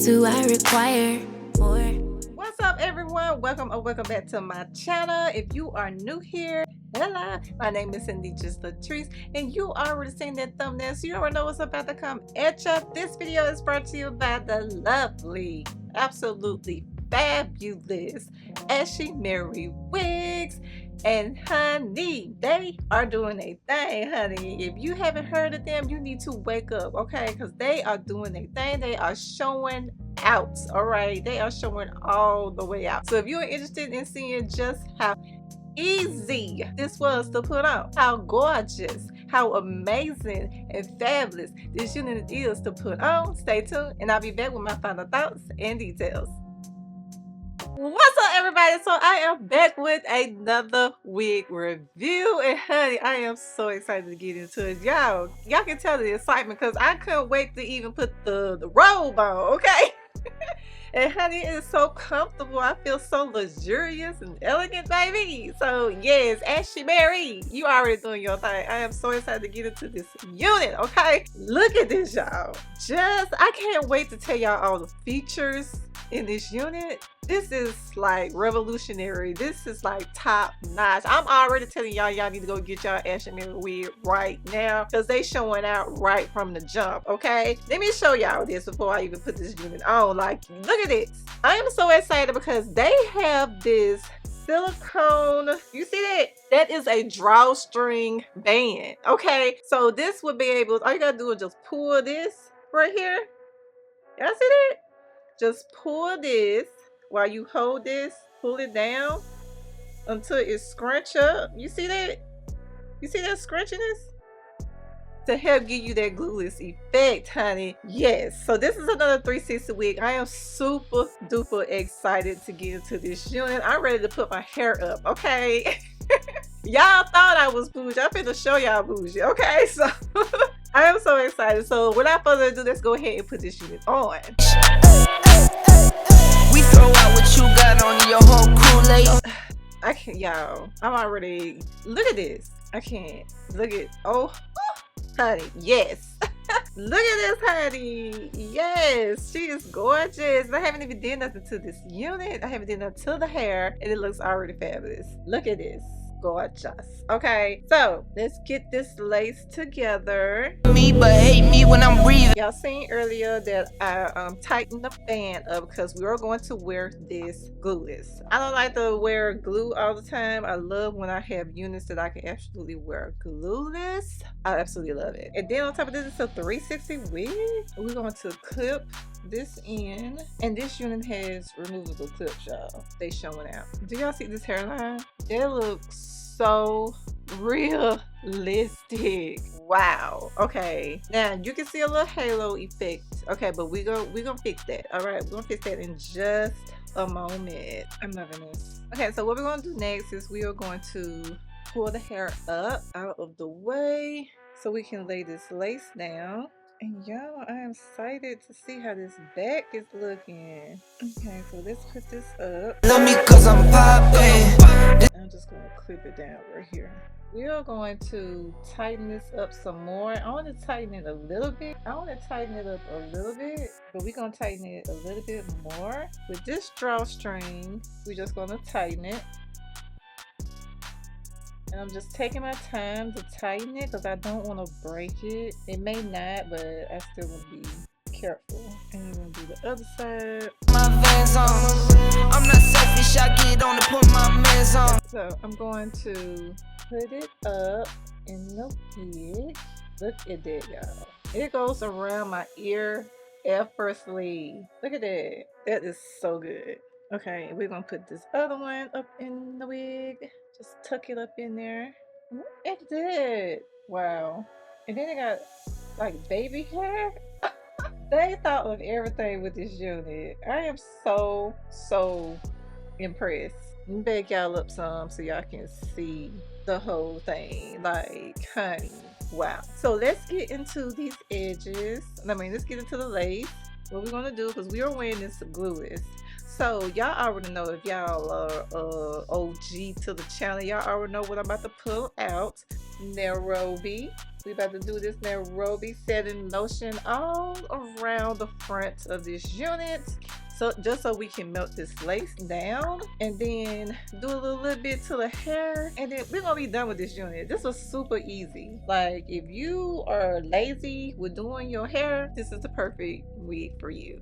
else do I require? More. What's up, everyone? Welcome back to my channel. If you are new here, hello, my name is Invisi Strap, and you already seen that thumbnail, so you already know what's about to come at you. This video is brought to you by the lovely, absolutely fabulous Ashimary wigs. And honey, they are doing a thing, honey. If you haven't heard of them, you need to wake up, okay? Because they are doing a thing. They are showing out, all right? They are showing all the way out. So if you're interested in seeing just how easy this was to put on, how gorgeous, how amazing and fabulous this unit is to put on, stay tuned and I'll be back with my final thoughts and details. What's up, everybody? So I am back with another wig review, and honey, I am so excited to get into it. Y'all can tell the excitement because I couldn't wait to even put the robe on, okay? And honey, it is so comfortable. I feel so luxurious and elegant, baby. So yes, Ashimary, you already doing your thing. I am so excited to get into this unit, okay? Look at this, y'all. I can't wait to tell y'all all the features in this unit. This is like revolutionary. This is like top notch. I'm already telling y'all need to go get y'all Ashimary wig right now because they showing out right from the jump, okay? Let me show y'all this before I even put this unit on. Like, look at this. I am so excited because they have this silicone, you see that? That is a drawstring band, okay? So this would be able, all you gotta do is just pull this right here. Y'all see that? Just pull this while you hold this, pull it down until it scrunch up. You see that? You see that scrunchiness? To help give you that glueless effect, honey. Yes, so this is another 360 wig. I am super duper excited to get into this unit. I'm ready to put my hair up, okay? Y'all thought I was bougie. I'm finna show y'all bougie, okay? So I am so excited. So without further ado, let's go ahead and put this unit on. We throw out what you got on your whole Kool-Aid. I can't, y'all. I'm already, look at this. I can't. Look at, oh, honey, yes. Look at this, honey. Yes, she is gorgeous. I haven't even done nothing to this unit. I haven't done nothing to the hair, and it looks already fabulous. Look at this. Gorgeous. Okay, so let's get this lace together. Me but hate me when I'm breathing. Y'all seen earlier that I tightened the band up because we are going to wear this glueless. I don't like to wear glue all the time. I love when I have units that I can absolutely wear glueless. I absolutely love it. And then on top of this, it's a 360 wig. We're going to clip this in, and this unit has removable clips, y'all. They showing out. Do y'all see this hairline? It looks so realistic. Wow. Okay, now you can see a little halo effect, okay, but we're gonna fix that. All right, we're gonna fix that in just a moment. I'm loving this. Okay, so what we're gonna do next is we are going to pull the hair up out of the way so we can lay this lace down. And y'all, I am excited to see how this back is looking. Okay, so let's put this up. Love me cause I'm poppin'. I'm just going to clip it down right here. We are going to tighten this up some more. I want to tighten it a little bit. But we're going to tighten it a little bit more. With this drawstring, we're just going to tighten it. And I'm just taking my time to tighten it because I don't want to break it. It may not, but I still want to be careful. And I'm going to do the other side. My Vans on. I'm not selfish, I get on to put my mans on. So I'm going to put it up in the wig. Look at that, y'all. It goes around my ear effortlessly. Look at that. That is so good. Okay, we're going to put this other one up in the wig. Just tuck it up in there. Look at that. Wow. And then they got like baby hair. They thought of everything with this unit. I am so impressed. Let me back y'all up some so y'all can see the whole thing. Like, honey, wow. So let's get into these edges. Let's get into the lace. What we're gonna do, because we are wearing this glueless. So y'all already know, if y'all are OG to the channel, y'all already know what I'm about to pull out. Nairobi, We about to do this Nairobi setting lotion all around the front of this unit. So just so we can melt this lace down, and then do a little bit to the hair, and then we're gonna be done with this unit. This was super easy. Like, if you are lazy with doing your hair, this is the perfect wig for you.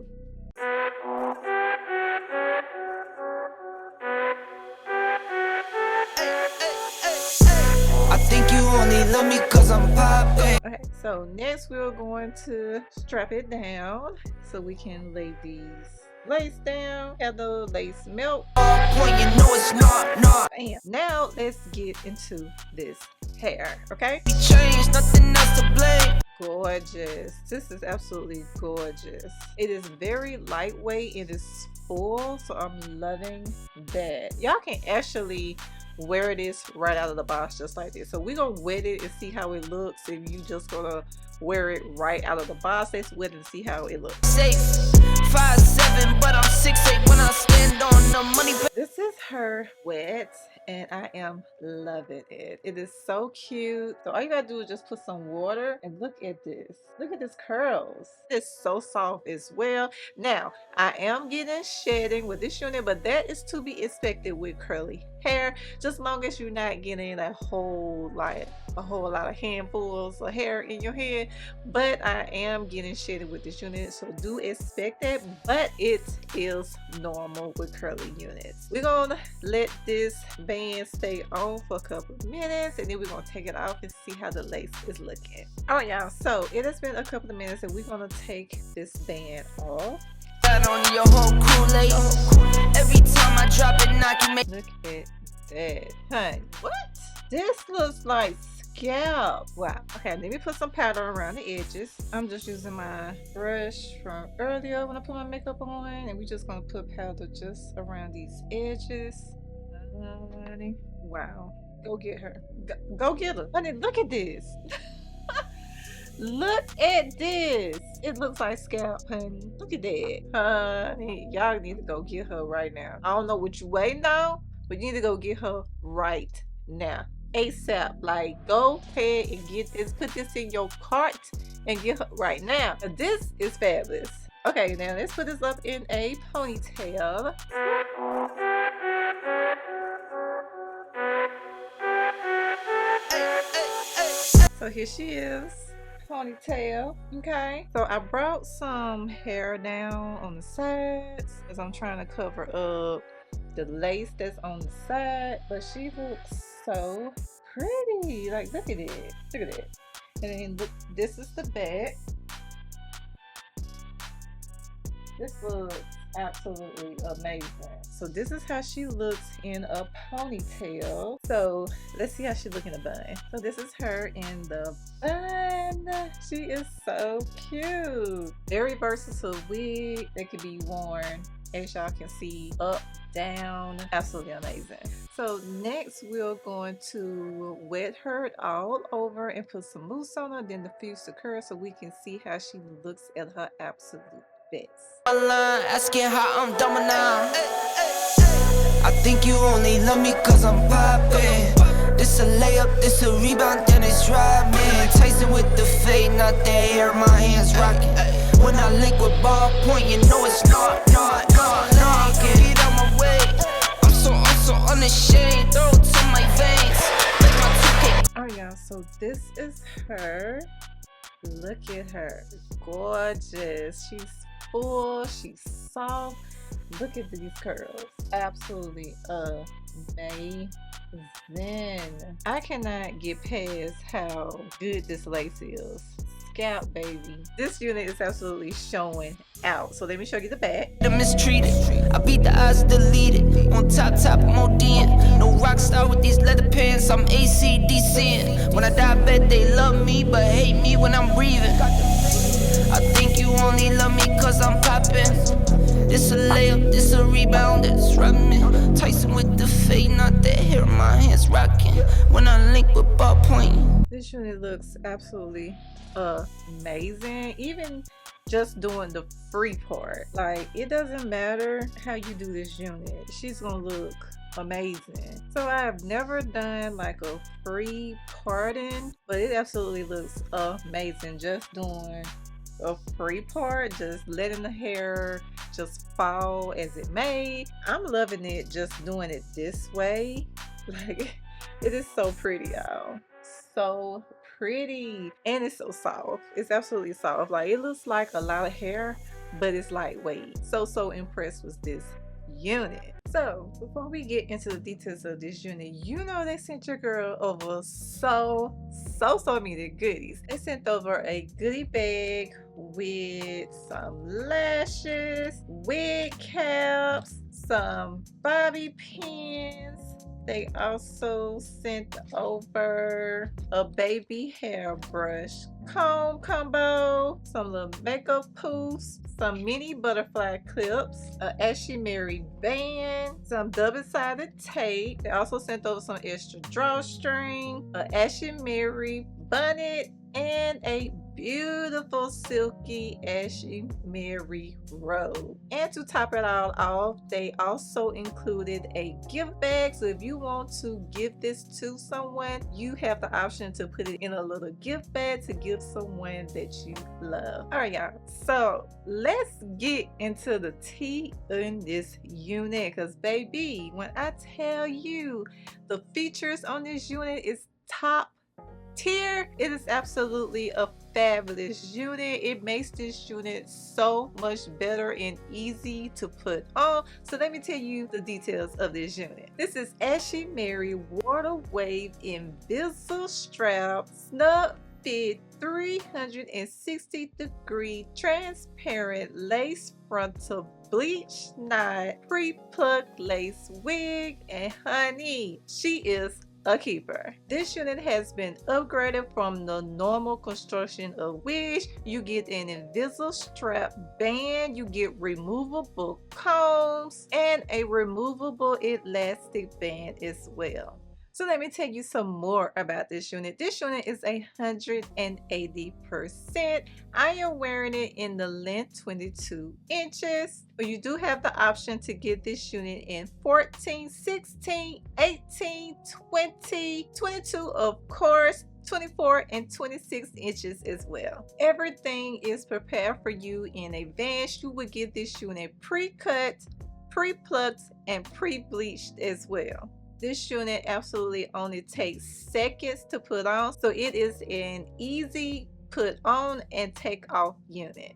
I think you only love me cause I'm poppin'. Okay, so next we're going to strap it down so we can lay these lace down, have the lace melt. Point, you know it's not. Bam. Now let's get into this hair, okay? We changed, nothing else to blame. Gorgeous. This is absolutely gorgeous. It is very lightweight. It is full, so I'm loving that. Y'all can actually wear this right out of the box just like this. So we're gonna wet it and see how it looks. If you just gonna wear it right out of the box, let's wet it and see how it looks. Safe, 5'7", but I'm 6'8" when I stand on the money. This is her wet, and I am loving it. It is so cute. So all you gotta do is just put some water, and look at this. Look at this curls. It's so soft as well. Now, I am getting shedding with this unit, but that is to be expected with curly hair, just long as you're not getting a whole lot of handfuls of hair in your head. But I am getting shedded with this unit, so do expect that, but it is normal with curly units. We're gonna let this band stay on for a couple of minutes, and then we're gonna take it off and see how the lace is looking. All right, y'all, so it has been a couple of minutes, and we're gonna take this band off. On your whole Kool-Aid. Every time I drop it, knock you make. Look at that, honey. What? This looks like scalp. Wow. Okay, let me put some powder around the edges. I'm just using my brush from earlier when I put my makeup on, and we're just gonna put powder just around these edges. Honey. Wow. Go get her. Go get her. Honey, look at this. Look at this. It looks like scalp, honey. Look at that. Honey, y'all need to go get her right now. I don't know what you waiting on, but you need to go get her right now. ASAP. Like, go ahead and get this. Put this in your cart and get her right now. This is fabulous. Okay, now let's put this up in a ponytail. So here she is. Ponytail. Okay, so I brought some hair down on the sides as I'm trying to cover up the lace that's on the side, but she looks so pretty. Like, look at it. Look at it. And then look, this is the back. This looks absolutely amazing. So this is how she looks in a ponytail. So let's see how she look in a bun. So this is her in the bun. She is so cute. Very versatile wig that can be worn, as y'all can see, up, down. Absolutely amazing. So next we're going to wet her all over and put some mousse on her, then diffuse the curl so we can see how she looks at her absolute best. Asking how I'm dumb now. I think you only love me cause I'm poppin'. This a layup, this a rebound, then it's driving. Tyson with the fade, not the hair, my hands rocking. When I link with ballpoint, you know it's not. Get out my way. I'm so unashamed. Throw it to my veins. Like my 2K. Alright, y'all, so this is her. Look at her. Gorgeous. She's full, she's soft. Look at these curls. Absolutely amazing. I cannot get past how good this lace is. Scalp, baby. This unit is absolutely showing out. So let me show you the back. The mistreated, I beat the odds, deleted. On top, Modian. No rock star with these leather pants. I'm ACDCing. When I die, bet they love me, but hate me when I'm breathing. I think you only love me cause I'm poppin'. This a layup, this a rebound, it's rubbing. Tyson with the fade, not the hair, my hands rocking. When I link with ballpoint. This unit looks absolutely amazing. Even just doing the free part, like, it doesn't matter how you do this unit, she's gonna look amazing. So I've never done like a free parting, but it absolutely looks amazing. Just doing a free part, just letting the hair just fall as it may. I'm loving it just doing it this way. Like, it is so pretty, y'all. So pretty. And it's so soft. It's absolutely soft. Like, it looks like a lot of hair, but it's lightweight. So impressed with this unit. So before we get into the details of this unit, you know they sent your girl over so many goodies. They sent over a goodie bag with some lashes, wig caps, some bobby pins. They also sent over a baby hairbrush comb combo, some little makeup poofs, some mini butterfly clips, a Ashimary band, some double-sided tape. They also sent over some extra drawstring, a Ashimary bonnet, and a beautiful silky Ashimary robe. And to top it all off, they also included a gift bag. So if you want to give this to someone, you have the option to put it in a little gift bag to give someone that you love. All right, y'all. So let's get into the tea in this unit, because baby, when I tell you the features on this unit is top tier, it is absolutely a fabulous unit. It makes this unit so much better and easy to put on. So let me tell you the details of this unit. This is Ashimary Water Wave Invisi Strap Snug Fit 360-degree transparent lace frontal bleach knot pre-plucked lace wig, and honey, she is a keeper. This unit has been upgraded from the normal construction of wigs. You get an Invisi Strap band, you get removable combs, and a removable elastic band as well. So let me tell you some more about this unit. This unit is 180%. I am wearing it in the length 22 inches, but you do have the option to get this unit in 14, 16, 18, 20, 22, of course, 24 and 26 inches as well. Everything is prepared for you in advance. You would get this unit pre-cut, pre-plucked, and pre-bleached as well. This unit absolutely only takes seconds to put on, so it is an easy put on and take off unit.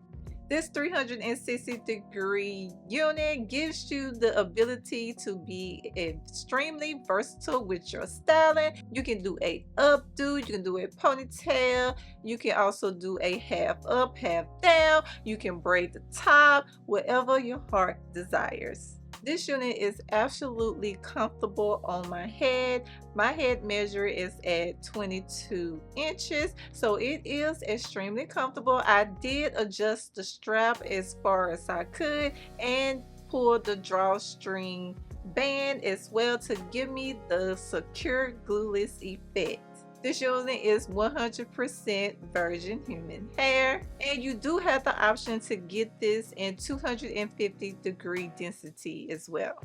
This 360-degree unit gives you the ability to be extremely versatile with your styling. You can do a updo, you can do a ponytail, you can also do a half up, half down, you can braid the top, whatever your heart desires. This unit is absolutely comfortable on my head. My head measure is at 22 inches, so it is extremely comfortable. I did adjust the strap as far as I could and pull the drawstring band as well to give me the secure glueless effect. This unit is 100% virgin human hair, and you do have the option to get this in 250-degree density as well.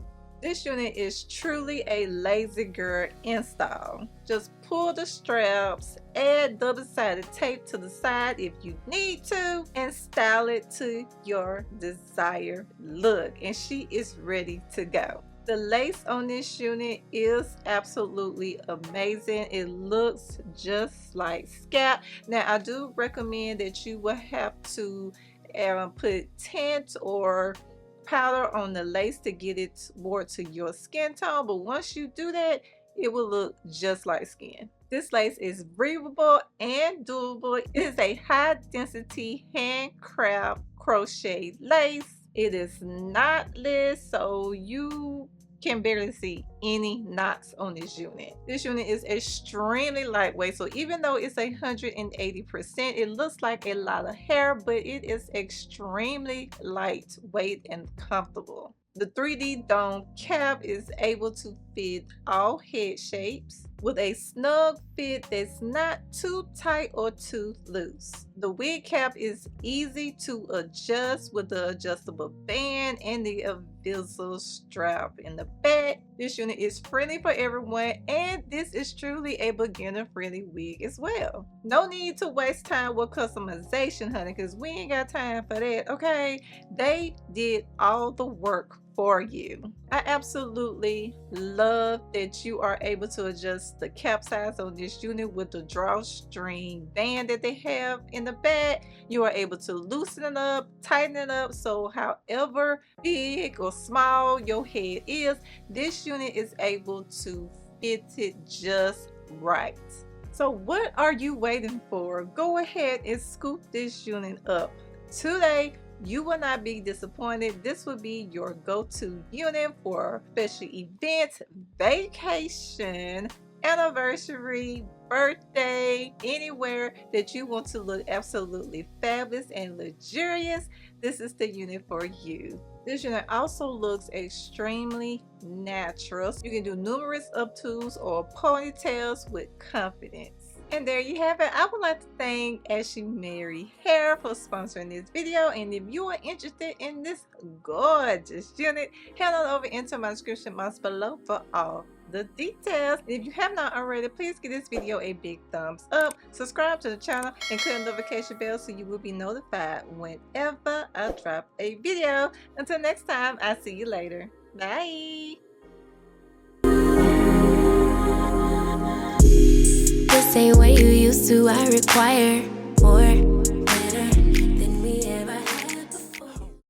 This unit is truly a lazy girl install. Just pull the straps, add double-sided tape to the side if you need to, and style it to your desired look, and she is ready to go. The lace on this unit is absolutely amazing. It looks just like scalp. Now, I do recommend that you will have to put tint or powder on the lace to get it more to your skin tone, but once you do that, it will look just like skin. This lace is breathable and doable. It is a high density handcraft crochet lace. It is knotless, so you can barely see any knots on this unit. This unit is extremely lightweight, so even though it's 180%, it looks like a lot of hair, but it is extremely lightweight and comfortable. The 3D dome cap is able to fit all head shapes. with a snug fit that's not too tight or too loose. The wig cap is easy to adjust with the adjustable band and the Invisi Strap in the back. This unit is friendly for everyone, and this is truly a beginner friendly wig as well. No need to waste time with customization, honey, because we ain't got time for that, okay? They did all the work for you. I absolutely love that you are able to adjust the cap size on this unit with the drawstring band that they have in the back. You are able to loosen it up, tighten it up, so however big or small your head is, this unit is able to fit it just right. So what are you waiting for? Go ahead and scoop this unit up today. You will not be disappointed. This will be your go-to unit for special events, vacation, anniversary, birthday, anywhere that you want to look absolutely fabulous and luxurious. This is the unit for you. This unit also looks extremely natural. You can do numerous updos or ponytails with confidence. And there you have it. I would like to thank Ashimary Hair for sponsoring this video. And if you are interested in this gorgeous unit, head on over into my description box below for all the details. If you have not already, please give this video a big thumbs up, subscribe to the channel, and click the notification bell so you will be notified whenever I drop a video. Until next time, I'll see you later. Bye. This ain't what you used to, I require more.